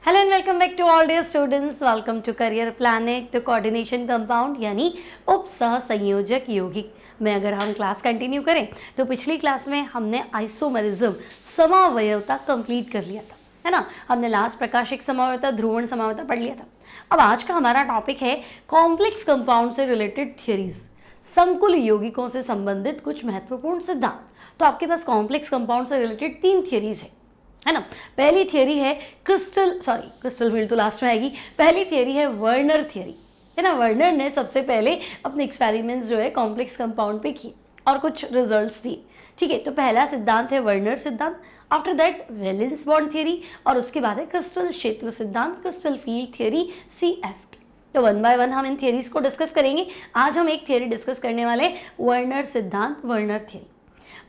Hello and welcome back to all dear students. Welcome to career planet the coordination compound यानी उप सह संयोजक यौगिक में अगर हम क्लास कंटिन्यू करें तो पिछली क्लास में हमने आइसोमेरिज्म समावयवता कंप्लीट कर लिया था, है ना। हमने लास्ट प्रकाशिक समावयवता, ध्रुवण समावयवता पढ़ लिया था। अब आज का हमारा टॉपिक है कॉम्प्लेक्स कंपाउंड से रिलेटेड थियरीज, संकुल यौगिकों से संबंधित कुछ महत्वपूर्ण सिद्धांत। तो आपके पास कॉम्प्लेक्स कंपाउंड से रिलेटेड 3 थियरीज है ना। पहली थियरी है क्रिस्टल फील्ड तो लास्ट में आएगी। पहली थियरी है वर्नर थियरी, है ना। वर्नर ने सबसे पहले अपने एक्सपेरिमेंट्स जो है कॉम्प्लेक्स कंपाउंड पे किए और कुछ रिजल्ट्स दिए, ठीक है। तो पहला सिद्धांत है वर्नर सिद्धांत, after that valence bond theory और उसके बाद है क्रिस्टल क्षेत्र सिद्धांत, क्रिस्टल फील्ड थियरी CFT। तो वन बाय वन हम इन थियरीज को डिस्कस करेंगे। आज हम एक थियरी डिस्कस करने वाले वर्नर सिद्धांत, वर्नर थियरी।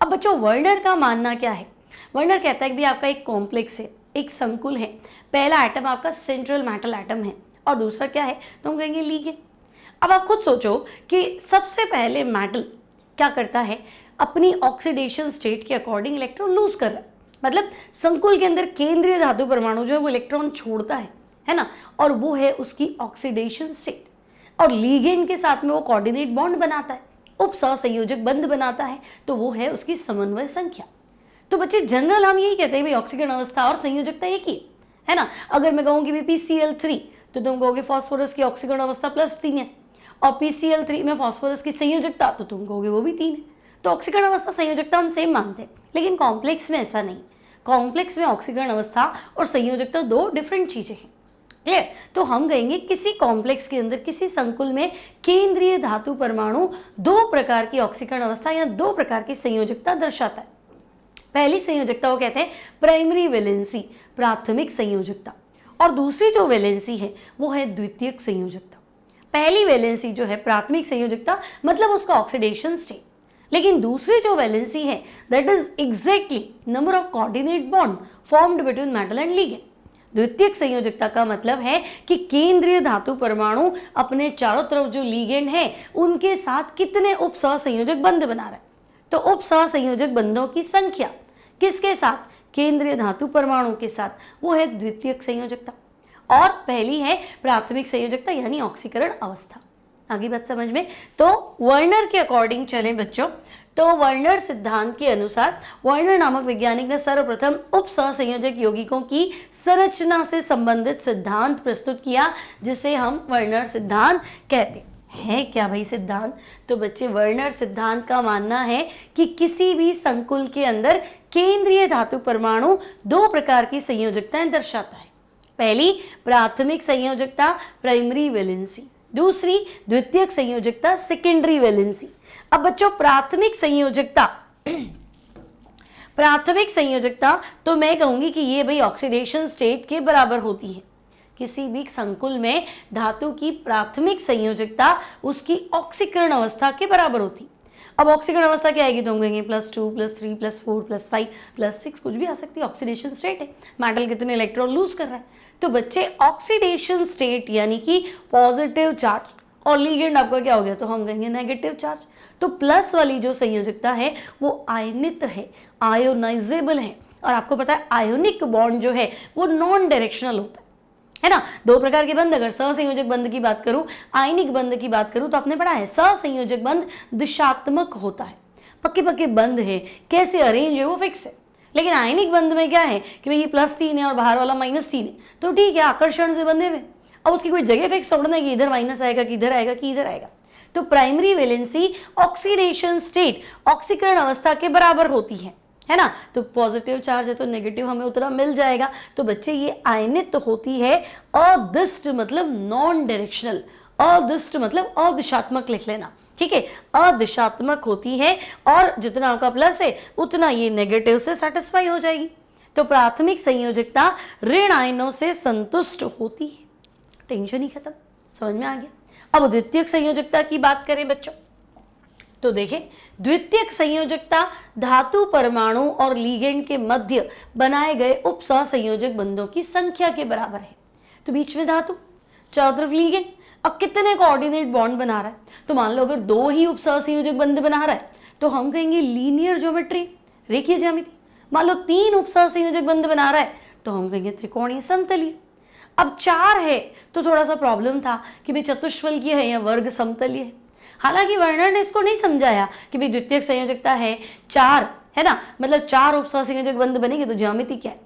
अब बच्चों, वर्नर का मानना क्या है? वर्नर कहता है कि भी आपका एक कॉम्प्लेक्स है, एक संकुल है। पहला एटम आपका सेंट्रल मेटल एटम है और दूसरा क्या है तो हम कहेंगे लिगेंड। अब आप खुद सोचो कि सबसे पहले मेटल क्या करता है, अपनी ऑक्सीडेशन स्टेट के अकॉर्डिंग इलेक्ट्रॉन लूज कर रहा है। मतलब संकुल के अंदर केंद्रीय धातु परमाणु जो है वो इलेक्ट्रॉन छोड़ता है ना, और वो है उसकी ऑक्सीडेशन स्टेट। और लिगेंड के साथ में वो कोऑर्डिनेट बॉन्ड बनाता है, उप सहसंयोजक बंध बनाता है, तो वो है उसकी समन्वय संख्या। तो बच्चे जनरल हम यही कहते हैं भाई ऑक्सीकरण अवस्था और संयोजकता एक ही है ना। अगर मैं कहूँ कि PCl3 तो तुम कहोगे फास्फोरस की ऑक्सीकरण अवस्था +3 है, और PCl3 में फास्फोरस की संयोजकता तो तुम कहोगे वो भी 3 है। तो ऑक्सीकरण अवस्था संयोजकता हम सेम मानते हैं, लेकिन कॉम्प्लेक्स में ऐसा नहीं। कॉम्प्लेक्स में ऑक्सीकरण अवस्था और संयोजकता 2 डिफरेंट चीजें हैं। क्लियर? तो हम कहेंगे किसी कॉम्प्लेक्स के अंदर, किसी संकुल में केंद्रीय धातु परमाणु 2 प्रकार की ऑक्सीकरण अवस्था या 2 प्रकार की संयोजकता दर्शाता है। पहली संयोजकता वो कहते हैं प्राइमरी वैलेंसी, प्राथमिक संयोजकता, और दूसरी जो वैलेंसी है वो है द्वितीयक संयोजकता। पहली वैलेंसी जो है प्राथमिक संयोजकता, मतलब उसका ऑक्सीडेशन स्टेट, लेकिन दूसरी जो वैलेंसी है that is exactly number of coordinate bond formed between metal and ligand. द्वितीयक संयोजकता का मतलब है कि केंद्रीय धातु परमाणु अपने चारों तरफ जो लिगेंड है उनके साथ कितने उप सहसंयोजक बंध बना रहा है। तो उप सहसंयोजक बंधों की संख्या किसके साथ? केंद्रीय धातु परमाणु के साथ, वो है द्वितीयक संयोजकता। और पहली है प्राथमिक संयोजकता यानी ऑक्सीकरण अवस्था। आगे बात समझ में? तो वर्नर के अकॉर्डिंग चलें बच्चों, तो वर्नर सिद्धांत के अनुसार वर्नर नामक वैज्ञानिक ने सर्वप्रथम उप सहसंयोजक यौगिकों की संरचना से संबंधित सिद्धांत प्रस्तुत किया, जिसे हम वर्नर सिद्धांत कहते हैं। है क्या भाई सिद्धांत? तो बच्चे, वर्नर सिद्धांत का मानना है कि किसी भी संकुल के अंदर केंद्रीय धातु परमाणु 2 प्रकार की संयोजकताएं दर्शाता है। पहली प्राथमिक संयोजकता प्राइमरी वैलेंसी, दूसरी द्वितीयक संयोजकता सेकेंडरी वैलेंसी। अब बच्चों, प्राथमिक संयोजकता तो मैं कहूंगी कि ये भाई ऑक्सीडेशन स्टेट के बराबर होती है। किसी भी संकुल में धातु की प्राथमिक संयोजकता उसकी ऑक्सीकरण अवस्था के बराबर होती। अब ऑक्सीकरण अवस्था क्या आएगी तो हम कहेंगे +2 +3 +4 +5 +6, कुछ भी आ सकती है। ऑक्सीडेशन स्टेट है, मेटल कितने इलेक्ट्रॉन लूज कर रहा है। तो बच्चे, ऑक्सीडेशन स्टेट यानी कि पॉजिटिव चार्ज, और लिगेंड आपका क्या हो गया तो हम कहेंगे नेगेटिव चार्ज। तो प्लस वाली जो संयोजकता है वो आयनित है, आयोनाइजेबल है। और आपको पता है आयोनिक बॉन्ड जो है वो नॉन डायरेक्शनल होता है ना। 2 प्रकार के बंध, अगर सहसंयोजक बंध की बात करूं, आयनिक बंध की बात करूं, तो आपने पढ़ा है सहसंयोजक बंध दिशात्मक होता है। पक्के पक्के बंध है, कैसे अरेंज है वो फिक्स है। लेकिन आयनिक बंध में क्या है कि भाई ये +3 है और बाहर वाला -3 है, तो ठीक है, आकर्षण से बंधे हुए। अब उसकी कोई जगह फिक्स छोड़ना है कि इधर माइनस आएगा कि इधर आएगा कि इधर आएगा। तो प्राइमरी वैलेंसी ऑक्सीडेशन स्टेट, ऑक्सीकरण अवस्था के बराबर होती है ना। तो पॉजिटिव चार्ज है तो नेगेटिव हमें उतना मिल जाएगा। तो बच्चे, ये आयनित होती है, अदिष्ट मतलब नॉन डायरेक्शनल, अदिष्ट मतलब अदिशात्मक लिख लेना, ठीक है। अदिशात्मक होती है और जितना आपका प्लस है उतना ये नेगेटिव से सेटिस्फाई हो जाएगी। तो प्राथमिक संयोजकता ऋण आयनों से संतुष्ट होती है। टेंशन ही खत्म, समझ में आ गया। अब द्वितीयक संयोजकता की बात करें बच्चों, तो देखें, द्वितीयक संयोजकता धातु परमाणु और लिगेंड के मध्य बनाए गए उप सहसंयोजक बंधों की संख्या के बराबर है। तो बीच में धातु, चारों तरफ लिगेंड। अब कितने कोऑर्डिनेट बॉन्ड बना रहा है? तो मान लो अगर 2 ही उप सहसंयोजक बंध बना रहा है तो हम कहेंगे लीनियर ज्योमेट्री, रेखीय ज्यामिति। मान लो 3 उप सहसंयोजक बंध बना रहा है तो हम कहेंगे त्रिकोणीय समतलीय। अब 4 है तो थोड़ा सा प्रॉब्लम था कि भाई चतुष्फलकीय है या वर्ग समतलीय है। हालांकि वर्नर ने इसको नहीं समझाया कि भाई द्वितीयक संयोजकता है 4, है ना, मतलब 4 उपसहसंयोजक बंध बनेंगे तो ज्यामिति क्या है,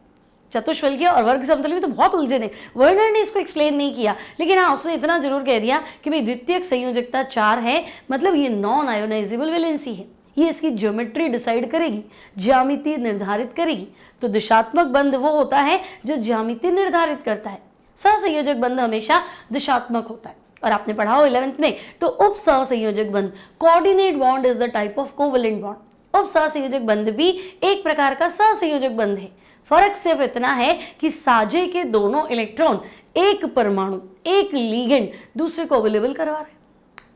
चतुष्फलकीय और वर्ग समतल में तो बहुत उलझन है। वर्नर ने इसको एक्सप्लेन नहीं किया, लेकिन हाँ उसने इतना जरूर कह दिया कि भाई द्वितीयक संयोजकता 4 है, मतलब ये नॉन आयोनाइजेबल वैलेंसी है, ये इसकी ज्योमेट्री डिसाइड करेगी, ज्यामिति निर्धारित करेगी। तो दिशात्मक बंध वो होता है जो ज्यामिति निर्धारित करता है, सहसंयोजक बंध हमेशा दिशात्मक होता है। और आपने पढ़ा हो 11th में, तो उप सहसंयोजक बंध, coordinate bond is the type of covalent bond. उप सहसंयोजक बंध भी एक प्रकार का सहसंयोजक बंध है। फर्क सिर्फ इतना है कि साझे के दोनों इलेक्ट्रॉन एक परमाणु, एक लीगेंड दूसरे को अवेलेबल करवा रहे हैं।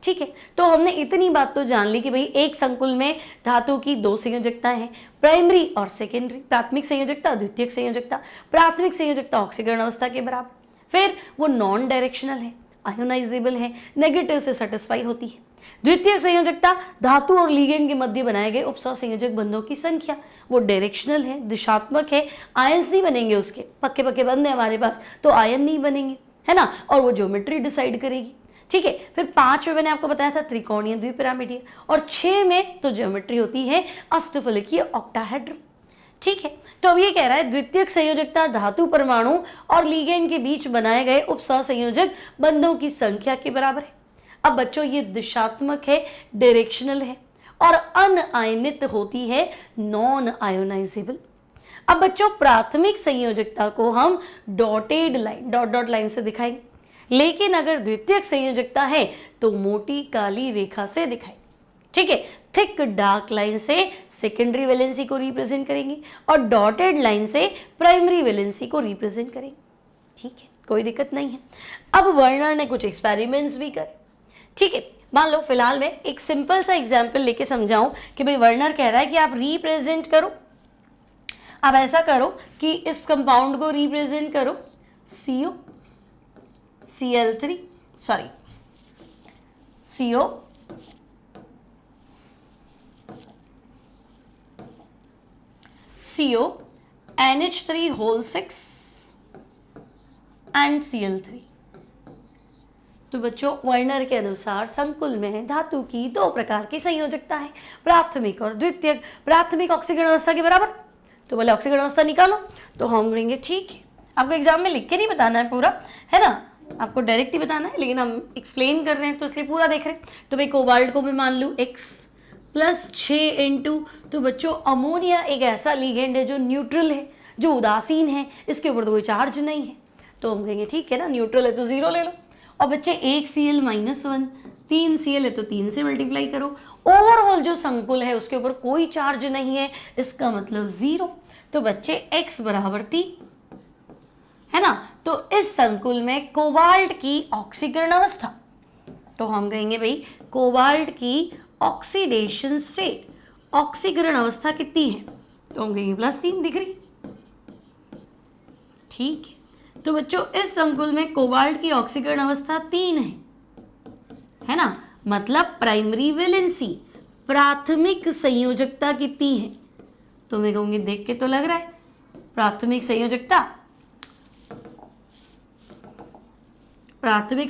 ठीक है, तो हमने इतनी बात तो जान ली कि भाई एक संकुल में धातु की 2 संयोजकता है, प्राइमरी और सेकेंडरी। प्राथमिक संयोजकता, द्वितीयक संयोजकता। प्राथमिक संयोजकता ऑक्सीकरण अवस्था के बराबर, फिर वो नॉन डायरेक्शनल है, आयोनाइजेबल है, नेगेटिव से सेटिस्फाई होती है। द्वितीयक संयोजकता धातु और लीगेंड के मध्य बनाए गए उपसहसंयोजक बंधों की संख्या, वो डायरेक्शनल है, दिशात्मक है, आयंस नहीं बनेंगे उसके, पक्के पक्के बंध है हमारे पास तो आयन नहीं बनेंगे, है ना, और वो ज्योमेट्री डिसाइड करेगी। ठीक है, फिर 5 में मैंने आपको बताया था त्रिकोणीय द्विपिरामिडीय, और 6 में तो ज्योमेट्री होती है अष्टफलकीय ऑक्टाहेड्रम। ठीक है, तो अब ये कह रहा है द्वितीयक संयोजकता धातु परमाणु और लीगेंड के बीच बनाए गए उपसहसंयोजक बंधों की संख्या के बराबर है। अब बच्चों ये दिशात्मक है, डायरेक्शनल है, और अनआयनित होती है, नॉन आयोनाइजेबल। अब बच्चों प्राथमिक संयोजकता को हम dotted line, dot dot line से दिखाएंगे, लेकिन अगर द्वितीयक संयोजकता है तो मोटी काली रेखा से दिखाएंगे। ठीक है, थिक डार्क लाइन से सेकेंडरी वैलेंसी को रिप्रेजेंट करेंगे और डॉटेड लाइन से प्राइमरी वैलेंसी को रिप्रेजेंट करेंगे। ठीक है, कोई दिक्कत नहीं है। अब वर्नर ने कुछ एक्सपेरिमेंट्स भी करे। ठीक है, मान लो फिलहाल मैं एक सिंपल सा एग्जाम्पल लेके समझाऊं कि भाई वर्नर कह रहा है कि आप रिप्रेजेंट करो, आप ऐसा करो कि इस कंपाउंड को रिप्रेजेंट करो CO Cl3 sorry CO CO NH3 whole 6 and Cl3। तो बच्चों वर्नर के अनुसार संकुल में धातु की 2 प्रकार की संयोजकता है, प्राथमिक और द्वितीयक। प्राथमिक ऑक्सीकरण अवस्था के बराबर, तो बोले ऑक्सीकरण अवस्था निकालो, तो हम करेंगे ठीक है। आपको एग्जाम में लिख के नहीं बताना है पूरा, है ना, आपको डायरेक्ट ही बताना है, लेकिन हम एक्सप्लेन कर रहे हैं तो इसलिए पूरा देख रहे हैं। तो भाई कोबाल्ट को मैं मान लूँ X प्लस 6 तो बच्चों अमोनिया एक ऐसा लीगेंड है जो न्यूट्रल है, जो उदासीन है, इसके ऊपर तो कोई चार्ज नहीं है, तो हम कहेंगे ठीक है ना, न्यूट्रल है तो 0 ले लो। और बच्चे 1 Cl-1 3 Cl है तो 3 से मल्टीप्लाई करो। ओवरऑल जो संकुल है उसके ऊपर कोई चार्ज नहीं है, इसका मतलब 0। तो बच्चे X बराबर 3, है ना, तो इस संकुल में कोबाल्ट की ऑक्सीकरण अवस्था, तो हम कहेंगे भाई कोबाल्ट की ऑक्सीडेशन स्टेट, ऑक्सीकरण अवस्था कितनी है, तो हम कहेंगे +3 दिख रही है। ठीक है, तो बच्चों इस संकुल में कोबाल्ट की ऑक्सीकरण अवस्था 3 है ना, मतलब प्राइमरी वैलेंसी, प्राथमिक संयोजकता कितनी है, तो मैं कहूंगी देख के तो लग रहा है प्राथमिक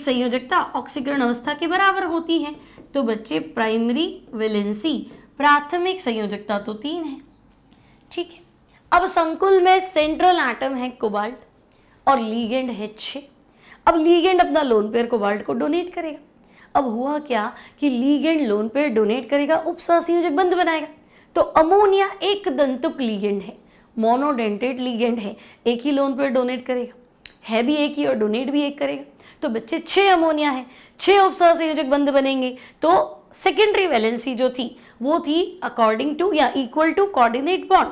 संयोजकता ऑक्सीकरण अवस्था के बराबर होती है। तो बच्चे प्राइमरी वैलेंसी, प्राथमिक संयोजकता तो 3 है। ठीक है, अब संकुल में सेंट्रल एटम है कोबाल्ट और लीगेंड है 6। अब लीगेंड अपना लोन पेयर कोबाल्ट को डोनेट करेगा। अब हुआ क्या कि लीगेंड लोन पेयर डोनेट करेगा, उपसहसंयोजक बंध बनाएगा। तो अमोनिया एक दंतुक लीगेंड है, मोनोडेंटेट लीगेंड है, एक ही लोन पेयर डोनेट करेगा, है भी एक ही और डोनेट भी एक करेगा। तो बच्चे 6 अमोनिया है, 6 उपसहसंयोजक बंध बनेंगे। तो सेकेंडरी वैलेंसी जो थी वो थी अकॉर्डिंग टू या इक्वल टू कोऑर्डिनेट बॉन्ड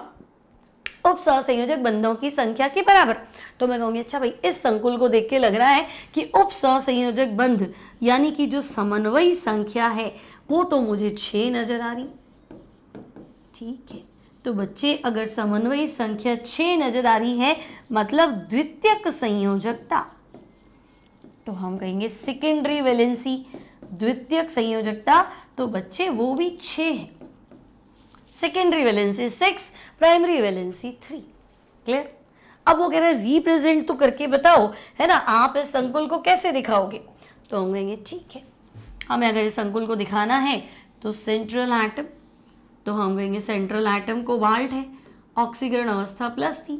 उपसहसंयोजक बंधों की संख्या के बराबर। तो मैं कहूंगी अच्छा भाई इस संकुल को देख के लग रहा है कि उपसहसंयोजक बंध यानी कि जो समन्वयी संख्या है वो तो मुझे 6 नजर आ रही। ठीक है, तो बच्चे अगर समन्वयी संख्या 6 नजर आ रही है मतलब द्वितीयक संयोजकता, तो हम कहेंगे सेकेंडरी वैलेंसी, द्वितीयक संयोजकता, तो बच्चे वो भी 6 है। Secondary valency 6, primary valency 3। Clear? अब वो कह रहे हैं रिप्रेजेंट तो करके बताओ, है ना, आप इस संकुल को कैसे दिखाओगे? तो हम कहेंगे ठीक है, हमें अगर इस संकुल को दिखाना है तो सेंट्रल एटम, तो हम कहेंगे सेंट्रल एटम कोबाल्ट है, ऑक्सीकरण अवस्था +3।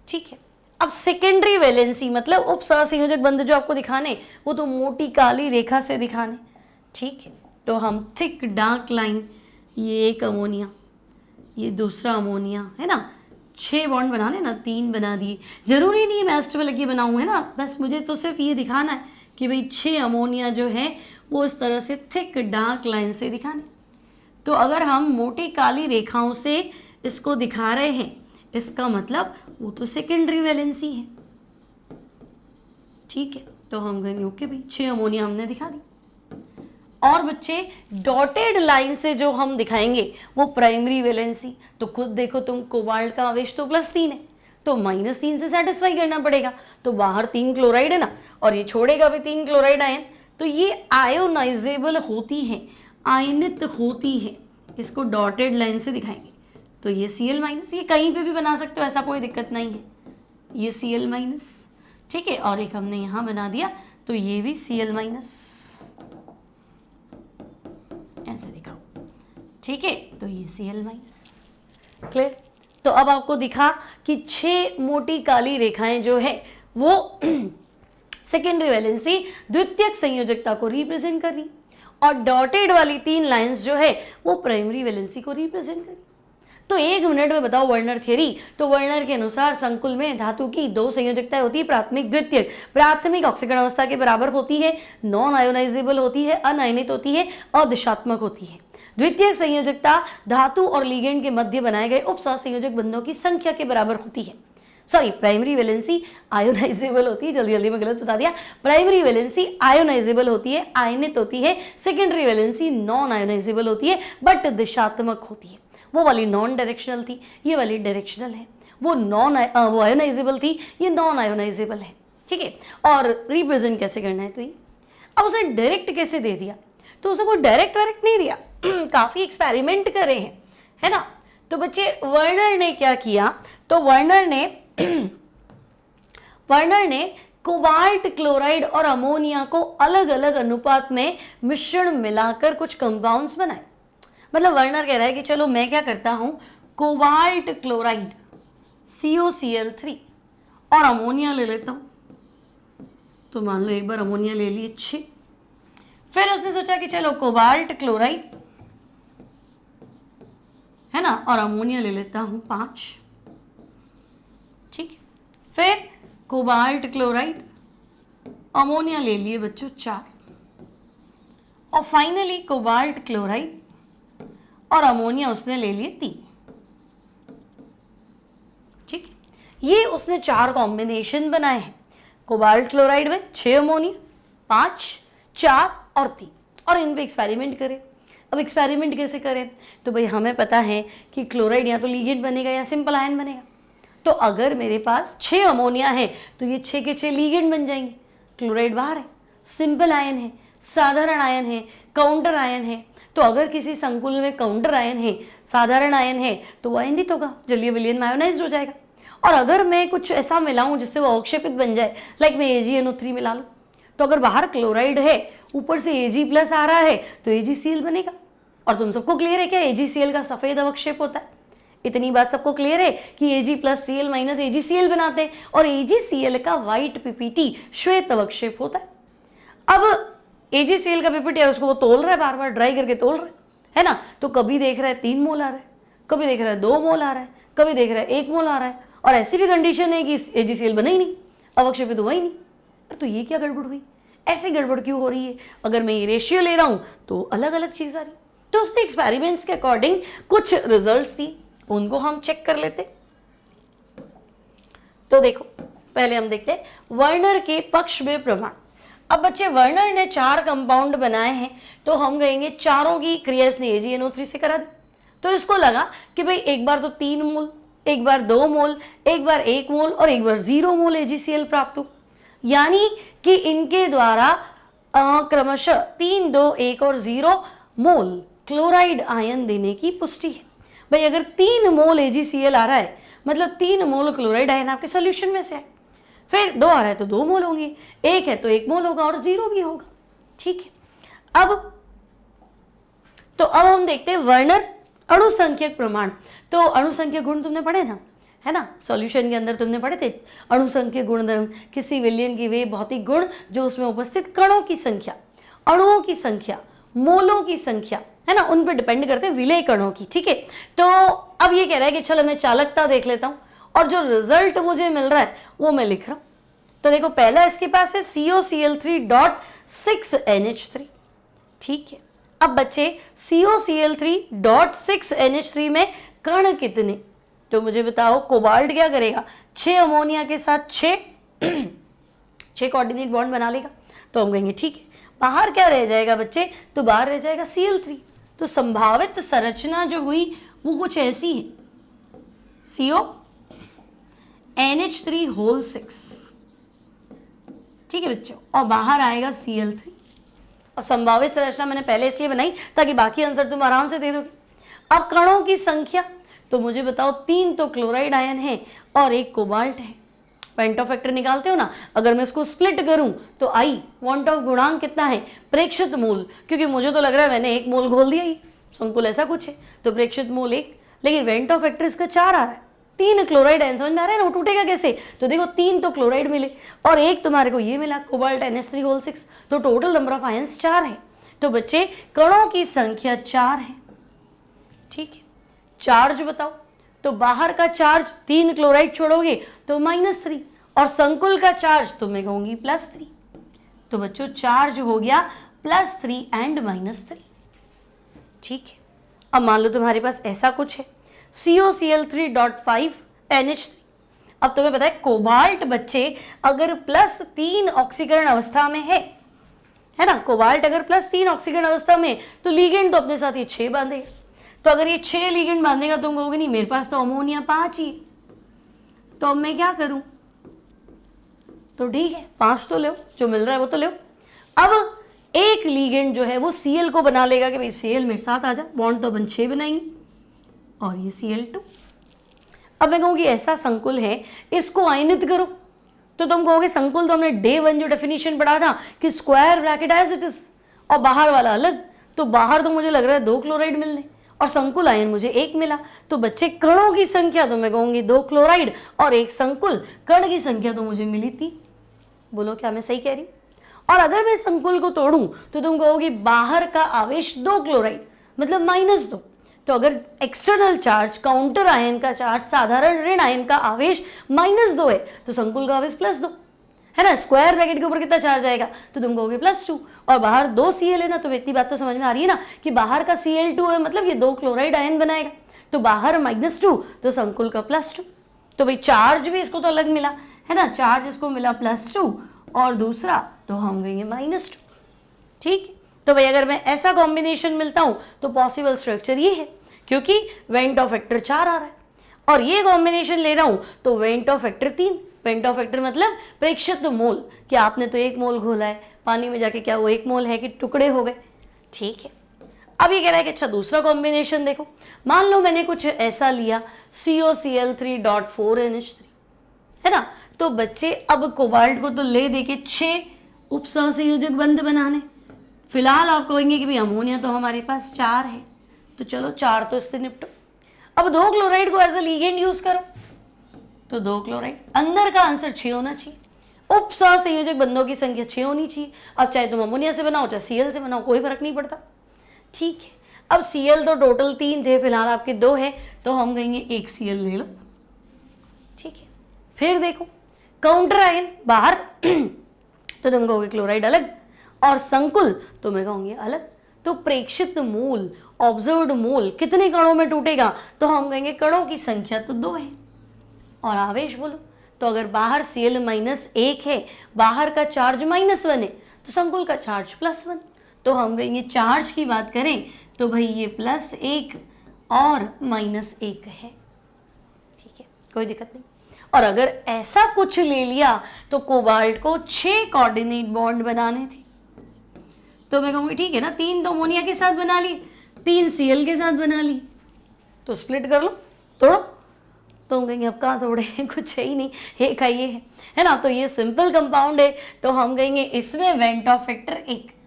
ठीक है, अब सेकेंडरी वैलेंसी मतलब उप सहसंयोजक बंध जो आपको दिखाने, वो तो मोटी काली रेखा से दिखाने। ठीक है, तो हम थिक डार्क लाइन, ये एक अमोनिया, ये दूसरा अमोनिया, है ना, 6 बॉन्ड बनाने ना, 3 बना दिए। जरूरी नहीं है मैं अष्टबल की बनाऊँ, है ना, बस मुझे तो सिर्फ ये दिखाना है कि भाई 6 अमोनिया जो है वो इस तरह से थिक डार्क लाइन से दिखाने। तो अगर हम मोटी काली रेखाओं से इसको दिखा रहे हैं, इसका मतलब वो तो सेकेंडरी वैलेंसी है। ठीक है, तो हम कहेंगे ओके भाई 6 अमोनिया हमने दिखा दी। और बच्चे डॉटेड लाइन से जो हम दिखाएंगे वो प्राइमरी वैलेंसी। तो खुद देखो तुम, कोबाल्ट का आवेश तो +3 है, तो -3 से सेटिस्फाई करना पड़ेगा। तो बाहर 3 क्लोराइड है ना, और ये छोड़ेगा भी 3 क्लोराइड आयन, तो ये आयोनाइजेबल होती है, आयनित होती है। इसको डॉटेड लाइन से दिखाएंगे। तो ये Cl-, ये कहीं पे भी बना सकते हो, ऐसा कोई दिक्कत नहीं है। ये Cl-, ठीक है, और एक हमने यहाँ बना दिया, तो ये भी Cl-, ऐसे दिखाओ। ठीक है, तो ये Cl-। क्लियर? तो अब आपको दिखा कि 6 मोटी काली रेखाएं जो है वो सेकेंडरी वैलेंसी द्वितीयक संयोजकता को रिप्रेजेंट कर रही, और डॉटेड वाली 3 लाइंस जो है वो प्राइमरी वैलेंसी को रिप्रेजेंट कर रही। तो 1 मिनट में बताओ वर्नर थ्योरी। तो वर्नर के अनुसार संकुल में धातु की 2 संयोजकताएं होती है, प्राथमिक द्वितीयक। प्राथमिक ऑक्सीकरण अवस्था के बराबर होती है, नॉन आयोनाइजेबल होती है, अनायनित होती है और दिशात्मक होती है। द्वितीयक संयोजकता धातु और लिगेंड के मध्य बनाए गए उप सहसंयोजक बंधों की संख्या के बराबर होती है। सॉरी, प्राइमरी वैलेंसी आयोनाइजेबल होती है, जल्दी जल्दी में गलत बता दिया। प्राइमरी वैलेंसी आयोनाइजेबल होती है, आयनित होती है। सेकेंडरी वैलेंसी नॉन आयोनाइजेबल होती है बट दिशात्मक होती है। वो वाली नॉन डायरेक्शनल थी, ये वाली डायरेक्शनल है। वो आयोनाइजेबल थी, ये नॉन आयोनाइजेबल है। ठीक है, और रिप्रेजेंट कैसे करना है, तो ये अब उसे डायरेक्ट कैसे दे दिया? तो उसे कोई डायरेक्ट नहीं दिया, काफी एक्सपेरिमेंट करे हैं, है ना। तो बच्चे वर्नर ने क्या किया? तो वर्नर ने कोबाल्ट क्लोराइड और अमोनिया को अलग अलग अनुपात में मिश्रण मिलाकर कुछ कंपाउंड्स बनाए। मतलब वर्नर कह रहा है कि चलो मैं क्या करता हूं, कोबाल्ट क्लोराइड COCl3 और अमोनिया ले लेता हूं। तो मान लो एक बार अमोनिया ले लिए 6, फिर उसने सोचा कि चलो कोबाल्ट क्लोराइड, है ना, और अमोनिया ले लेता हूं 5। ठीक है, फिर कोबाल्ट क्लोराइड, अमोनिया ले लिए बच्चों 4, और फाइनली कोबाल्ट क्लोराइड और अमोनिया उसने ले लिए 3। ठीक है, ये उसने 4 कॉम्बिनेशन बनाए हैं। कोबाल्ट क्लोराइड में 6 अमोनिया, 5, 4 और 3, और इन पे एक्सपेरिमेंट करें। अब एक्सपेरिमेंट कैसे करें? तो भाई हमें पता है कि क्लोराइड या तो लीगेंड बनेगा या सिंपल आयन बनेगा। तो अगर मेरे पास 6 अमोनिया है तो ये 6 के 6 लीगेंड बन जाएंगे। क्लोराइड बाहर है, सिंपल आयन है, साधारण आयन है, काउंटर आयन है। तो अगर किसी संकुल में काउंटर आयन है, साधारण आयन है, तो वो आयनित होगा, जलीय विलयन में आयोनाइज्ड हो जाएगा। और अगर मैं कुछ ऐसा मिलाऊं जिससे वो अवक्षेपित बन जाए, लाइक मैं AgNO3 मिला लूं, तो अगर बाहर क्लोराइड है, ऊपर से Ag+ आ रहा है, तो AgCl बनेगा। और तुम सबको क्लियर है क्या AgCl का सफेद अवक्षेप होता है? इतनी बात सबको क्लियर है कि Ag+Cl- AgCl बनाते हैं, और AgCl का व्हाइट PPT श्वेत अवक्षेप होता है। अब AgCl का PPT है, उसको वो तोल रहा है, बार बार ड्राई करके तोल रहा है ना। तो कभी देख रहा है 3 मोल आ रहा है, कभी देख रहा है 2 मोल आ रहा है, कभी देख रहा है 1 मोल आ रहा है, और ऐसी भी कंडीशन है कि AgCl बना ही नहीं, अवक्षेपित हुआ ही नहीं। तो ये क्या गड़बड़ हुई? ऐसी गड़बड़ क्यों हो रही है? अगर मैं ये रेशियो ले रहा हूँ तो अलग अलग चीज आ रही। तो उसने एक्सपेरिमेंट्स के अकॉर्डिंग कुछ रिजल्ट्स दी, उनको हम चेक कर लेते। तो देखो, पहले हम देखते हैं वर्नर के पक्ष में प्रमाण। अब बच्चे वर्नर ने 4 कंपाउंड बनाए हैं, तो हम कहेंगे चारों की क्रिया इसने AgNO3 से करा दी। तो इसको लगा कि भाई एक बार तो 3 मोल, एक बार 2 मोल, एक बार 1 मोल और एक बार 0 मोल AgCl प्राप्त हो। यानी कि इनके द्वारा क्रमशः 3, 2, 1 और 0 मोल क्लोराइड आयन देने की पुष्टि है। भाई अगर 3 मोल AgCl आ रहा है, मतलब 3 मोल क्लोराइड आयन आपके सोल्यूशन में से है। फिर 2 आ रहा है तो 2 मोल होंगे, 1 है तो 1 मोल होगा और 0 भी होगा। ठीक है, अब हम देखते हैं वर्नर अणुसंख्यक प्रमाण। तो अणुसंख्यक गुण तुमने पढ़े ना, है ना, सॉल्यूशन के अंदर तुमने पढ़े थे अणुसंख्यक गुणधर्म, किसी विलयन की वे भौतिक गुण जो उसमें उपस्थित कणों की संख्या, अणुओं की संख्या, मोलों की संख्या, है ना, उन पर डिपेंड करते हैं विलय कणों की। ठीक है, तो अब ये कह रहा है कि चलो मैं चालकता देख लेता हूं और जो रिजल्ट मुझे मिल रहा है वो मैं लिख रहा हूं। तो देखो पहला इसके पास है COCl3.6NH3। ठीक है, अब बच्चे COCl3.6NH3 में कण कितने, तो मुझे बताओ कोबाल्ट क्या करेगा, 6 अमोनिया के साथ 6 कोऑर्डिनेट बॉन्ड बना लेगा। तो हम कहेंगे ठीक है, बाहर क्या रह जाएगा बच्चे, तो बाहर रह जाएगा Cl3। तो संभावित संरचना जो हुई वो कुछ ऐसी है, CONH3 होल 6। ठीक है बच्चों, और बाहर आएगा Cl3। और संभावित संरचना मैंने पहले इसलिए बनाई ताकि बाकी आंसर तुम आराम से दे दोगे। अब कणों की संख्या, तो मुझे बताओ 3 तो क्लोराइड आयन है और 1 कोबाल्ट है। पेंटो फैक्टर निकालते हो ना, अगर मैं इसको स्प्लिट करूं तो आई वांट ऑफ गुणांक कितना है, प्रेक्षित मूल, क्योंकि मुझे तो लग रहा है मैंने 1 मोल घोल दिया ही, संकुल ऐसा कुछ है, तो प्रेक्षित मूल 1, लेकिन वेंट ऑफ फैक्टर इसका 4 आ रहा है। 3 क्लोराइड आयन, समझ में आ रहा है ना, वो टूटेगा कैसे, तो देखो 3 तो क्लोराइड मिले और 1 तुम्हारे को ये मिला कोबाल्ट NH3 होल 6, तो टोटल नंबर ऑफ आयंस 4 है। तो बच्चे कणों की संख्या 4 है। ठीक है, चार्ज बताओ, तो बाहर का चार्ज 3 क्लोराइड छोड़ोगे तो -3 और संकुल का चार्ज तो मैं कहूंगी +3। तो बच्चों चार्ज हो गया +3 एंड -3। ठीक है, अब मान लो तुम्हारे पास ऐसा कुछ है COCl3.5NH3। अब तुम्हें पता है कोबाल्ट बच्चे अगर +3 ऑक्सीकरण अवस्था में है ना, कोबाल्ट अगर +3 ऑक्सीकरण अवस्था में तो लीगेंड तो अपने साथ ये 6 बांधेगा। तो अगर ये 6 लीगेंड बांधेगा तुम कहोगे नहीं मेरे पास तो अमोनिया 5 ही, तो अब मैं क्या करूं, तो ठीक है 5 तो लो, जो मिल रहा है वो तो लो। अब एक लीगेंड जो है वो Cl को बना लेगा कि भाई Cl मेरे साथ आ जा, बॉन्ड तो अपन 6 बनाएंगे और ये Cl2। अब मैं कहूँगी ऐसा संकुल है, इसको आयनित करो, तो तुम कहोगे संकुल तो हमने डे 1 जो डेफिनेशन पढ़ा था कि square bracket as it is और बाहर वाला अलग, तो बाहर तो मुझे लग रहा है 2 क्लोराइड मिलने और संकुल आयन मुझे 1 मिला। तो बच्चे कणों की संख्या तो मैं कहूंगी 2 क्लोराइड और 1 संकुल, कण की संख्या तो मुझे मिली थी। बोलो क्या मैं सही कह रही? और अगर मैं संकुल को तोड़ूं तो तुम कहोगे बाहर का आवेश 2 क्लोराइड मतलब -2। तो अगर एक्सटर्नल चार्ज काउंटर आयन का चार्ज साधारण ऋण आयन का आवेश -2 है तो संकुल का आवेश +2 है ना, स्क्वायर ब्रैकेट के ऊपर कितना चार्ज आएगा तो तुम कहोगे +2 और बाहर 2 Cl है ना, तो इतनी बात तो समझ में आ रही है ना कि बाहर का Cl2 है मतलब ये 2 क्लोराइड आयन बनाएगा, तो बाहर -2 तो संकुल का +2। तो भाई चार्ज भी इसको तो अलग मिला है ना, चार्ज इसको मिला +2 और दूसरा तो हम कहेंगे -2। ठीक है, तो भाई अगर मैं ऐसा कॉम्बिनेशन मिलता हूं तो पॉसिबल स्ट्रक्चर ये है, क्योंकि वेंट ऑफ फैक्टर 4 आ रहा है और ये कॉम्बिनेशन ले रहा हूं तो went of factor 3। Went of factor मतलब प्रेक्षित मोल, कि आपने तो 1 मोल घोला है पानी में जाके, क्या वो 1 मोल है कि टुकड़े हो गए। ठीक है, अब ये कह रहा है कि अच्छा दूसरा कॉम्बिनेशन देखो, मान लो मैंने कुछ ऐसा लिया COCl3.4NH3 है ना, तो बच्चे अब कोबाल्ट को तो ले देके 6 उपसहसंयोजक बंध बनाने। फिलहाल आप कहेंगे कि भाई अमोनिया तो हमारे पास 4 है, तो चलो 4 तो इससे निपटो। अब 2 क्लोराइड को एज अ लीगेंड यूज करो, तो 2 क्लोराइड, अंदर का आंसर 6 होना चाहिए, उपसहसंयोजक बंधों की संख्या 6 होनी चाहिए। अब चाहे तुम अमोनिया से बनाओ चाहे Cl से बनाओ कोई फर्क नहीं पड़ता। ठीक है, अब Cl तो टोटल 3 थे, फिलहाल आपके 2 है तो हम कहेंगे 1 Cl ले लो। ठीक है, फिर देखो काउंटर आयन बाहर तो तुम कहोगे क्लोराइड अलग और संकुल तो मैं कहूंगी अलग। तो प्रेक्षित मूल ऑब्जर्व्ड मूल कितने कणों में टूटेगा, तो हम कहेंगे कणों की संख्या तो 2 है और आवेश बोलो, तो अगर बाहर Cl -1 है, बाहर का चार्ज -1 है तो संकुल का चार्ज +1, तो हम कहेंगे चार्ज की बात करें तो भाई ये +1 और -1 है। ठीक है, कोई दिक्कत नहीं। और अगर ऐसा कुछ ले लिया तो कोबाल्ट को 6 कोऑर्डिनेट बॉन्ड बनाने थे, तो मैं कहूँगी ठीक है ना, 3 तो अमोनिया के साथ बना ली, 3 Cl के साथ बना ली, तो स्प्लिट कर लो, तोड़ो, तो हम कहेंगे अब कहाँ तोड़े कुछ है ही नहीं, एक है ये है ना। तो ये सिंपल कंपाउंड है, तो हम कहेंगे इसमें वेंट ऑफ फैक्टर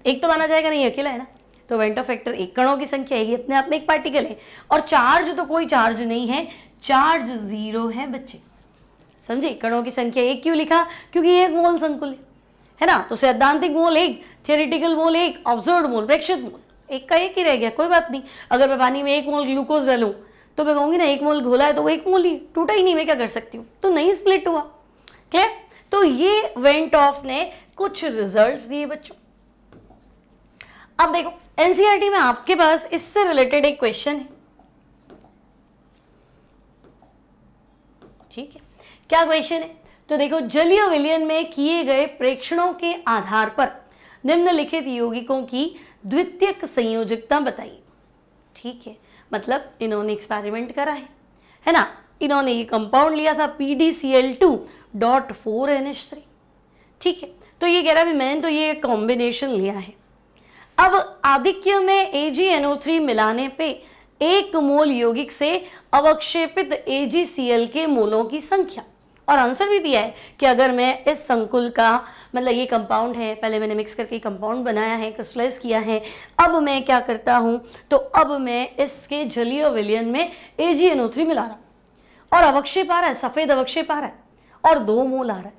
एक तो माना जाएगा, नहीं अकेला है ना, तो वेंट ऑफ फैक्टर एक, कणों की संख्या है, ये अपने आप में एक पार्टिकल है, और चार्ज तो कोई चार्ज नहीं है, चार्ज 0 है बच्चे, समझे। कणों की संख्या एक क्यों लिखा, क्योंकि ये एक मोल संकुल है ना। तो सैद्धांतिक मोल एक, थियोरेटिकल मोल एक, ऑब्जर्व्ड मोल, प्रेक्षित मोल एक का एक ही रह गया, कोई बात नहीं। अगर मैं पानी में 1 मोल ग्लूकोज डालूं तो मैं कहूंगी ना 1 मोल घोला है तो वो 1 मोल ही, टूटा ही नहीं, मैं क्या कर सकती हूँ, तो नहीं स्प्लिट हुआ। क्लियर। तो ये वेंट ऑफ ने कुछ रिजल्ट्स दिए बच्चों। अब देखो एनसीईआरटी में आपके पास इससे रिलेटेड एक क्वेश्चन है, ठीक है। क्या क्वेश्चन है, तो देखो जलीय विलयन में किए गए प्रेक्षणों के आधार पर निम्नलिखित यौगिकों की द्वितीयक संयोजकता बताइए। ठीक है, मतलब इन्होंने एक्सपेरिमेंट करा है ना। इन्होंने ये कंपाउंड लिया था PdCl2.4NH3, ठीक है। तो ये कह रहा है मैंने तो ये कॉम्बिनेशन लिया है। अब आधिक्य में AgNO3 मिलाने पे 1 मोल यौगिक से अवक्षेपित AgCl के मोलों की संख्या, और आंसर भी दिया है कि अगर मैं इस संकुल का, मतलब ये कंपाउंड है, पहले मैंने मिक्स करके कंपाउंड बनाया है, क्रिस्टलाइज किया है, अब मैं क्या करता हूं, तो अब मैं इसके जलीय विलयन में AgNO3 मिला रहा हूं, और अवक्षेप आ रहा है, सफेद अवक्षेप आ रहा है, और 2 मोल आ रहा है,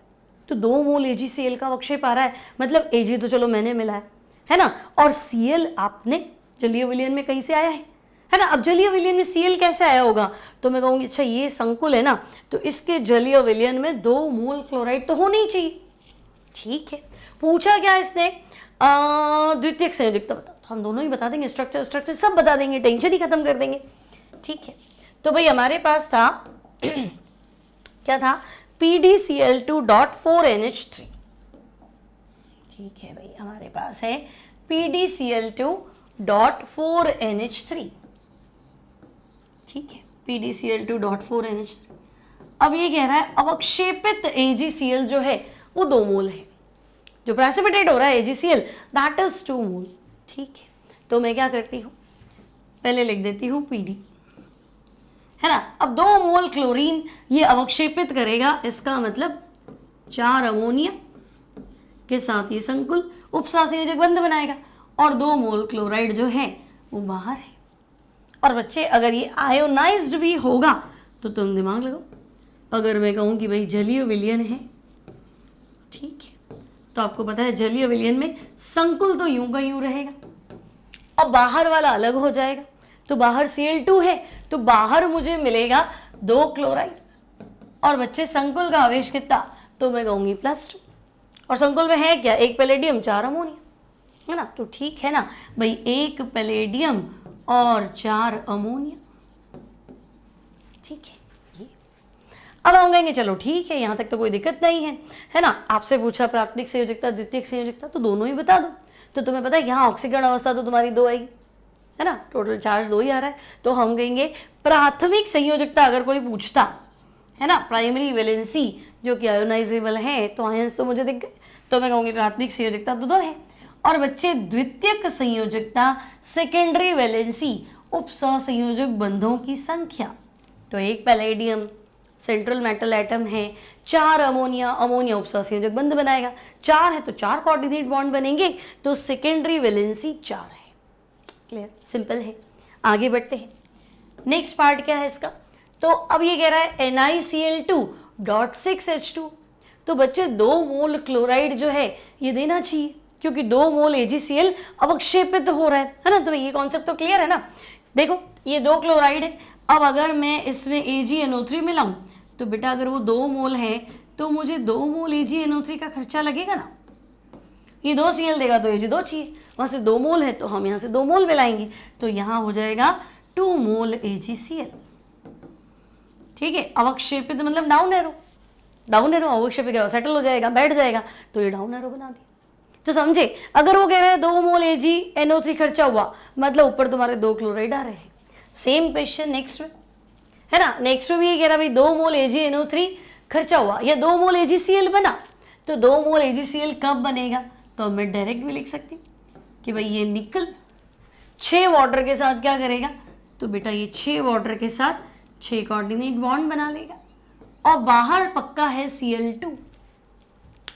तो 2 मोल AgCl का अवक्षेप आ रहा है, मतलब Ag तो चलो मैंने मिला है ना, और Cl आपने जलीय विलयन में कहीं से आया है ना। अब जलीय विलयन में Cl कैसे आया होगा, तो मैं कहूंगी अच्छा ये संकुल है ना, तो इसके जलीय विलयन में 2 मोल क्लोराइड तो होना ही चाहिए, ठीक है। पूछा क्या इसने, द्वितीयक संयोजकता बताओ, तो हम दोनों ही बता देंगे, स्ट्रक्चर सब बता देंगे, टेंशन ही खत्म कर देंगे, ठीक है। तो भाई हमारे पास था क्या था, PdCl2.4NH3, ठीक है भाई, हमारे पास है PdCl2.4NH3, ठीक है, PdCl2.4NH3। अब ये कह रहा है अवक्षेपित AgCl जो है वो 2 मोल है, जो प्रेसिपिटेट हो रहा है AgCl दैट इज 2 मोल, ठीक है। तो मैं क्या करती हूँ, पहले लिख देती हूँ PD, है ना। अब 2 मोल क्लोरीन ये अवक्षेपित करेगा, इसका मतलब 4 अमोनिया के साथ ये संकुल उपसहसंयोजक बंध बनाएगा, और 2 मोल क्लोराइड जो है वो बाहर है। और बच्चे अगर ये आयोनाइज्ड भी होगा तो तुम दिमाग लगाओ, अगर मैं कहूँ कि भाई जलीय विलयन है, ठीक है, तो आपको पता है जलीय विलयन में संकुल तो यूं का यूं रहेगा, और बाहर वाला अलग हो जाएगा, तो बाहर Cl2 है, तो बाहर मुझे मिलेगा 2 क्लोराइड, और बच्चे संकुल का आवेश कितना, तो मैं कहूँगी +2, और संकुल में है क्या, 1 पैलेडियम 4 अमोनिया, है ना। तो ठीक है ना भाई, 1 पैलेडियम और 4 अमोनिया, ठीक है। ये अब हम कहेंगे चलो ठीक है, यहां तक तो कोई दिक्कत नहीं है ना। आपसे पूछा प्राथमिक संयोजकता द्वितीयक संयोजकता, तो दोनों ही बता दो, तो तुम्हें पता है यहाँ ऑक्सीकरण अवस्था तो तुम्हारी 2 आएगी, है ना, टोटल चार्ज 2 ही आ रहा है। तो हम कहेंगे प्राथमिक संयोजकता अगर कोई पूछता है ना, प्राइमरी वैलेंसी जो कि आयोनाइजेबल है, तो आयंस तो मुझे दिख गए, तो मैं कहूँगी प्राथमिक संयोजकता तो 2 है। और बच्चे द्वितीयक संयोजकता सेकेंडरी वैलेंसी उपसहसंयोजक बंधों की संख्या, तो 1 पैलेडियम सेंट्रल मेटल एटम है, 4 अमोनिया, अमोनिया उपसहसंयोजक बंध बनाएगा, 4 है तो 4 कोऑर्डिनेट बॉन्ड बनेंगे, तो सेकेंडरी वैलेंसी 4 है। क्लियर, सिंपल है। आगे बढ़ते हैं, नेक्स्ट पार्ट क्या है इसका, तो अब ये कह रहा है NiCl2.6H2, तो बच्चे 2 मोल क्लोराइड जो है ये देना चाहिए, क्योंकि 2 मोल AgCl अवक्षेपित हो रहा है ना। तो ये कॉन्सेप्ट तो क्लियर है ना। देखो ये 2 क्लोराइड है, अब अगर मैं इसमें AgNO3 मिलाऊं, तो बेटा अगर वो 2 मोल है तो मुझे 2 मोल AgNO3 का खर्चा लगेगा ना। ये 2 Cl देगा तो Ag2 चाहिए, वहां से 2 मोल है तो हम यहाँ से 2 मोल मिलाएंगे, तो यहाँ हो जाएगा 2 मोल AgCl, ठीक है। अवक्षेपित मतलब डाउन एरो, डाउन एरो अवक्षेपित सेटल हो जाएगा, बैठ जाएगा, तो ये डाउन एरो बना दिया। तो समझे, अगर वो कह रहे हैं 2 मोल AgNO3 खर्चा हुआ, मतलब ऊपर तुम्हारे 2 क्लोराइड आ रहे हैं। सेम क्वेश्चन नेक्स्ट में, है ना, नेक्स्ट में भी ये कह रहा भाई 2 मोल AgNO3 खर्चा हुआ या 2 मोल AgCl बना, तो 2 मोल AgCl कब बनेगा, तो मैं डायरेक्ट भी लिख सकती हूँ कि भाई ये निकल 6 वाटर के साथ क्या करेगा, तो बेटा ये 6 वाटर के साथ 6 कोऑर्डिनेट बॉन्ड बना लेगा और बाहर पक्का है Cl2,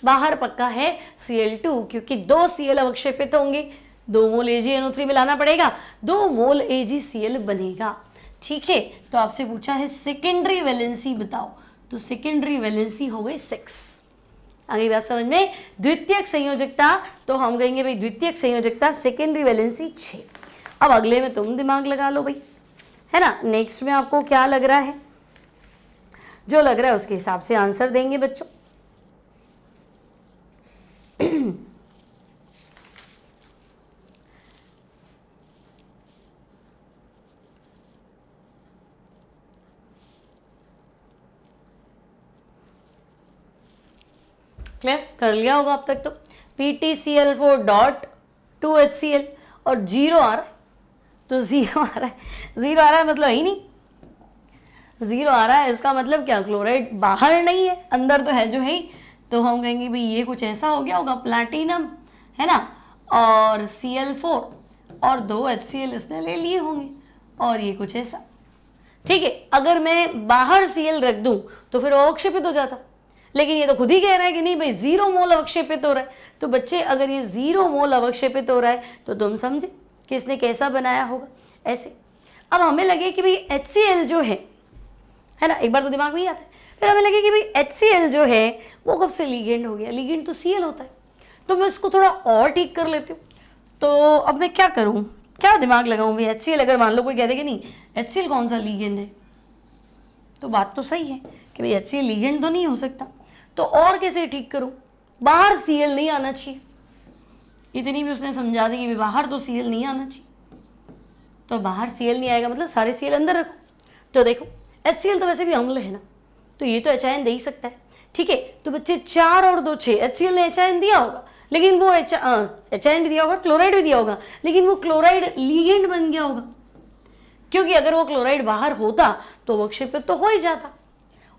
बाहर पक्का है Cl2 क्योंकि 2 Cl अवक्षेपित होंगे, 2 मोल AgNO3 मिलाना पड़ेगा, 2 मोल AgCl बनेगा। ठीक है, तो आपसे पूछा है सेकेंडरी वैलेंसी बताओ, तो सेकेंडरी वैलेंसी हो गई 6। आगे बात समझ में। द्वितीयक संयोजकता, तो हम कहेंगे भाई द्वितीयक संयोजकता सेकेंडरी वैलेंसी 6। अब अगले में तुम दिमाग लगा लो भाई, है ना। नेक्स्ट में आपको क्या लग रहा है, जो लग रहा है उसके हिसाब से आंसर देंगे बच्चों। क्लियर कर लिया होगा अब तक तो। PtCl4 डॉट 2HCl और 0 आ रहा है, तो 0 आ रहा है, 0 आ रहा है मतलब ही नहीं, 0 आ रहा है इसका मतलब क्या, क्लोराइड बाहर नहीं है, अंदर तो है जो है ही। तो हम कहेंगे भाई ये कुछ ऐसा हो गया होगा, प्लैटिनम है ना, और Cl4 और 2 HCl इसने ले लिए होंगे, और ये कुछ ऐसा। ठीक है, अगर मैं बाहर Cl रख दूं तो फिर अवक्षेपित हो जाता, लेकिन ये तो खुद ही कह रहा है कि नहीं भाई 0 मोल अवक्षेपित हो रहा है। तो बच्चे अगर ये 0 मोल अवक्षेपित हो रहा है तो तुम समझे कि इसने कैसा बनाया होगा, ऐसे। अब हमें लगे कि भाई HCl जो है ना, एक बार तो दिमाग में ही आता है, फिर हमें लगे कि भाई HCl जो है वो कब से लिगेंड हो गया, लिगेंड तो Cl होता है, तो मैं इसको थोड़ा और ठीक कर लेती हूँ। तो अब मैं क्या करूँ, क्या दिमाग लगाऊँ भाई। HCl अगर मान लो कोई कह दे कि नहीं HCl कौन सा लिगेंड है, तो बात तो सही है कि भाई HCl लिगेंड तो नहीं हो सकता, तो और कैसे ठीक करूं, बाहर Cl नहीं आना चाहिए, इतनी भी उसने समझा दी कि बाहर तो Cl नहीं आना चाहिए। तो बाहर Cl नहीं आएगा मतलब सारे Cl अंदर रखो। तो देखो HCl तो वैसे भी अम्ल है ना, तो ये तो HIN दे ही सकता है। ठीक है, तो बच्चे 4 और 2 6, HCl ने HIN दिया होगा, लेकिन वो HIN भी दिया होगा, क्लोराइड भी दिया होगा, लेकिन वो क्लोराइड लिगेंड बन गया होगा, क्योंकि अगर वो क्लोराइड बाहर होता तो वो अवक्षेपित तो हो ही जाता।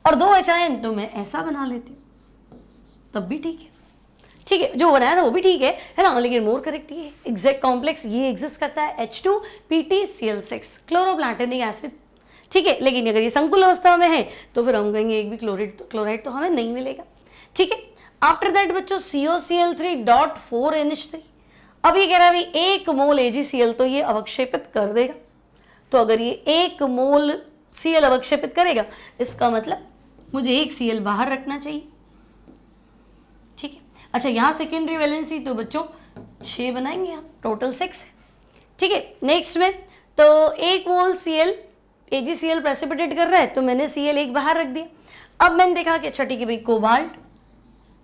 और 2 HIN तो मैं ऐसा बना लेती हूँ, तब भी ठीक है। ठीक है, जो बनाया था वो भी ठीक है ना, लेकिन मोर करेक्ट ये है, एग्जैक्ट कॉम्प्लेक्स ये एग्जिस्ट करता है H2PtCl6 क्लोरोप्लैटिनिक एसिड। ठीक है, लेकिन अगर ये संकुल अवस्था में है तो फिर हम कहेंगे एक भी क्लोराइड तो हमें नहीं मिलेगा। ठीक है, आफ्टर दैट बच्चों COCl3 डॉट 4NH3। अब ये कह रहा है भाई 1 मोल AgCl तो ये अवक्षेपित कर देगा, तो अगर ये 1 मोल Cl अवक्षेपित करेगा इसका मतलब मुझे 1 Cl बाहर रखना चाहिए। ठीक है, अच्छा यहाँ सेकेंडरी वैलेंसी तो बच्चों 6 बनाएंगे हम, टोटल 6 है। ठीक है, नेक्स्ट में तो 1 मोल Cl AgCl प्रेसिपिटेट कर रहा है, तो मैंने Cl एक बाहर रख दिया। अब मैंने देखा कि अच्छा ठीक है भाई कोबाल्ट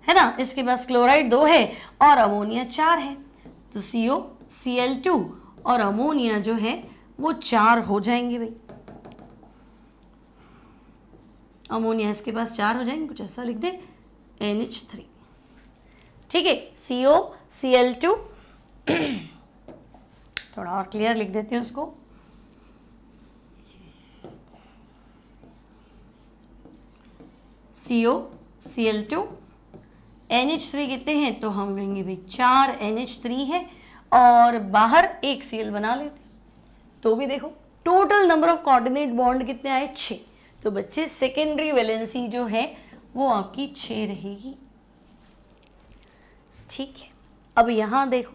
है ना, इसके पास क्लोराइड 2 है और अमोनिया 4 है, तो COCl2 और अमोनिया जो है वो 4 हो जाएंगे भाई, अमोनिया इसके पास 4 हो जाएंगे, कुछ ऐसा लिख दे NH3। ठीक है, COCl2 थोड़ा और क्लियर लिख देते हैं उसको, COCl2 NH3 कितने हैं, तो हम लेंगे भाई 4 NH3 है और बाहर 1 Cl बना लेते, तो भी देखो total number of coordinate bond कितने आए 6। तो बच्चे सेकेंडरी वैलेंसी जो है वो आपकी 6 रहेगी। ठीक है, अब यहाँ देखो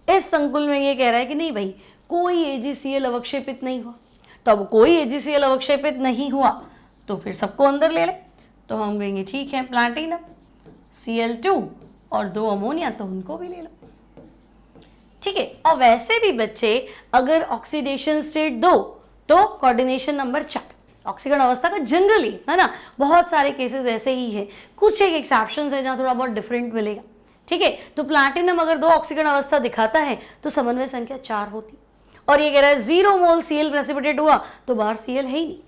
इस संकुल में ये कह रहा है कि नहीं भाई कोई AgCl अवक्षेपित नहीं हुआ, तो अब कोई AgCl अवक्षेपित नहीं हुआ तो फिर सबको अंदर ले ले, तो हम कहेंगे ठीक है प्लैटिनम Cl2 और 2 अमोनिया तो उनको भी ले लो। ठीक है, और वैसे भी बच्चे अगर ऑक्सीडेशन स्टेट 2 तो कोऑर्डिनेशन नंबर 4 ऑक्सीकरण अवस्था का जनरली है ना, बहुत सारे केसेस ऐसे ही है, कुछ एक एक्सेप्शंस है जहाँ थोड़ा बहुत डिफरेंट मिलेगा। ठीक है, तो प्लैटिनम अगर 2 ऑक्सीकरण अवस्था दिखाता है तो समन्वय संख्या 4 होती, और ये कह रहा है 0 मोल Cl प्रेसिपिटेट हुआ तो बाहर Cl है ही नहीं।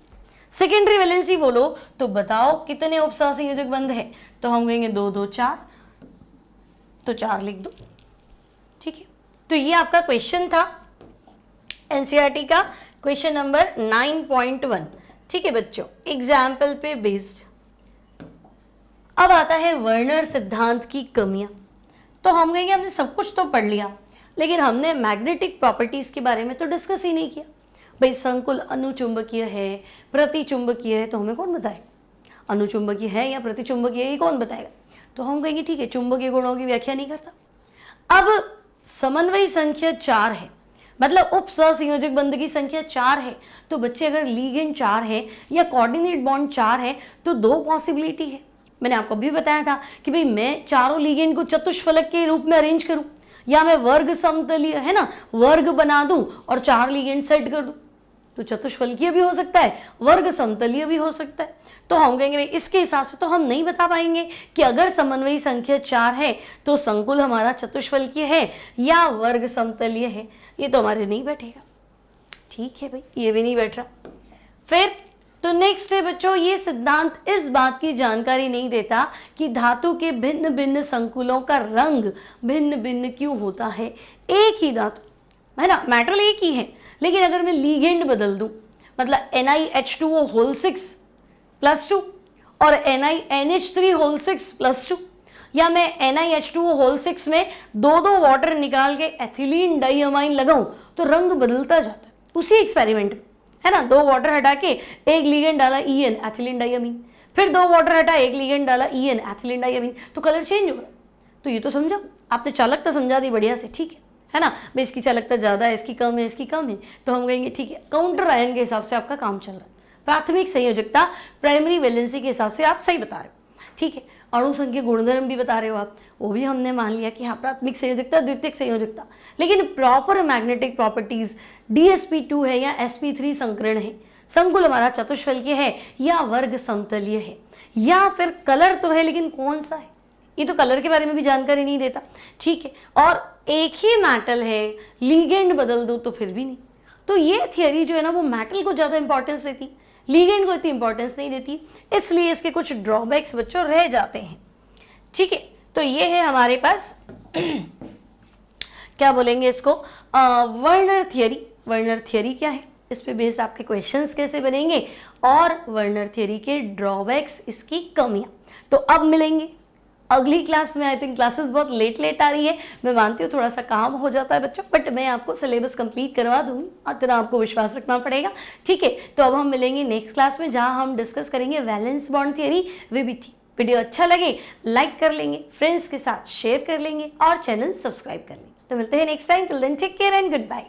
सेकेंडरी वैलेंसी बोलो तो बताओ कितने उपसहसंयोजक बंध है, तो हम कहेंगे 2 2 4, तो 4 लिख दो। ठीक है, तो ये आपका क्वेश्चन था एनसीईआरटी का क्वेश्चन नंबर 9.1। ठीक है बच्चों, एग्जाम्पल पे बेस्ड। अब आता है वर्नर सिद्धांत की कमियां। तो हम कहेंगे हमने सब कुछ तो पढ़ लिया, लेकिन हमने मैग्नेटिक प्रॉपर्टीज के बारे में तो डिस्कस ही नहीं किया। भाई संकुल अनुचुंबकीय है, प्रतिचुंबकीय है, तो हमें कौन बताए? अनुचुंबकीय है या प्रतिचुंबकीय है, ये कौन बताएगा? तो हम कहेंगे ठीक है, चुंबकीय गुणों की व्याख्या नहीं करता। अब समन्वयी संख्या 4 है, मतलब उप सहसंयोजक बंध की संख्या 4 है, तो बच्चे अगर लीगेंड 4 है या कोऑर्डिनेट बॉन्ड 4 है तो 2 पॉसिबिलिटी है। मैंने आपको भी बताया था कि भाई मैं चारों लीगेंड को चतुष्फलक के रूप में अरेंज करूं, या मैं वर्ग समतलीय है ना, वर्ग बना दूं और 4 लीगेंड सेट कर दूं, तो चतुष्फलकीय भी हो सकता है, वर्ग समतलीय भी हो सकता है। तो हम कहेंगे भाई इसके हिसाब से तो हम नहीं बता पाएंगे कि अगर समन्वयी संख्या 4 है तो संकुल हमारा चतुष्फलकीय है या वर्ग समतलीय है, ये तो हमारे नहीं बैठेगा। ठीक है भाई, ये भी नहीं बैठ रहा। फिर तो नेक्स्ट है बच्चों, ये सिद्धांत इस बात की जानकारी नहीं देता कि धातु के भिन्न भिन्न संकुलों का रंग भिन्न भिन्न क्यों होता है। एक ही धातु है ना, मेटल एक ही है, लेकिन अगर मैं लीगेंड बदल दूं, मतलब NiH2O होल 6 प्लस 2 और NiNH3 होल 6 प्लस 2, या मैं NiH2O होल 6 में दो वाटर निकाल के एथिलीन डाइअमाइन लगाऊं तो रंग बदलता जाता है उसी एक्सपेरिमेंट में, है ना। 2 वाटर हटा के एक लीगेंड डाला EN एथिलीन डाइअमीन, फिर 2 वाटर हटा एक लीगेंड डाला EN एथिलीन डाइअमीन, तो कलर चेंज हो रहा है। तो ये तो समझाओ, आपने चालकता समझा दी बढ़िया से, ठीक है ना। भाई इसकी चालकता ज़्यादा है, इसकी कम है, इसकी कम है, तो हम कहेंगे ठीक है, काउंटर आयन के हिसाब से आपका काम चल रहा है। प्राथमिक संयोजकता प्राइमरी वैलेंसी के हिसाब से आप सही बता रहे हो, ठीक है। अणु संख्या गुणधर्म भी बता रहे हो आप, वो भी हमने मान लिया कि हाँ प्राथमिक संयोजकता द्वितीयक संयोजकता, लेकिन प्रॉपर मैग्नेटिक प्रॉपर्टीज DsP2 है या sp3 संकरण है, संकुल हमारा चतुष्फलकीय है या वर्ग समतलीय है, या फिर कलर तो है लेकिन कौन सा है, ये तो कलर के बारे में भी जानकारी नहीं देता, ठीक है। और एक ही मेटल है, लीगेंड बदल दो तो फिर भी नहीं। तो ये थियरी जो है ना वो मेटल को ज़्यादा इंपॉर्टेंस देती, लीगेंड को इतनी इंपॉर्टेंस नहीं देती, इसलिए इसके कुछ ड्रॉबैक्स बच्चों रह जाते हैं, ठीक है। तो ये है हमारे पास क्या बोलेंगे इसको, वर्नर थियरी। वर्नर थियरी क्या है, इस पे बेस्ड आपके क्वेश्चंस कैसे बनेंगे, और वर्नर थियरी के ड्रॉबैक्स, इसकी कमियां। तो अब मिलेंगे अगली क्लास में। आई थिंक क्लासेस बहुत लेट आ रही है, मैं मानती हूँ थोड़ा सा काम हो जाता है बच्चों, बट मैं आपको सिलेबस कंप्लीट करवा दूंगी, इतना आपको विश्वास रखना पड़ेगा, ठीक है। तो अब हम मिलेंगे नेक्स्ट क्लास में, जहाँ हम डिस्कस करेंगे valence bond theory VBT। Video अच्छा लगे लाइक कर लेंगे, फ्रेंड्स के साथ शेयर कर लेंगे और चैनल सब्सक्राइब कर लेंगे। तो मिलते हैं next time, till then take care and good bye.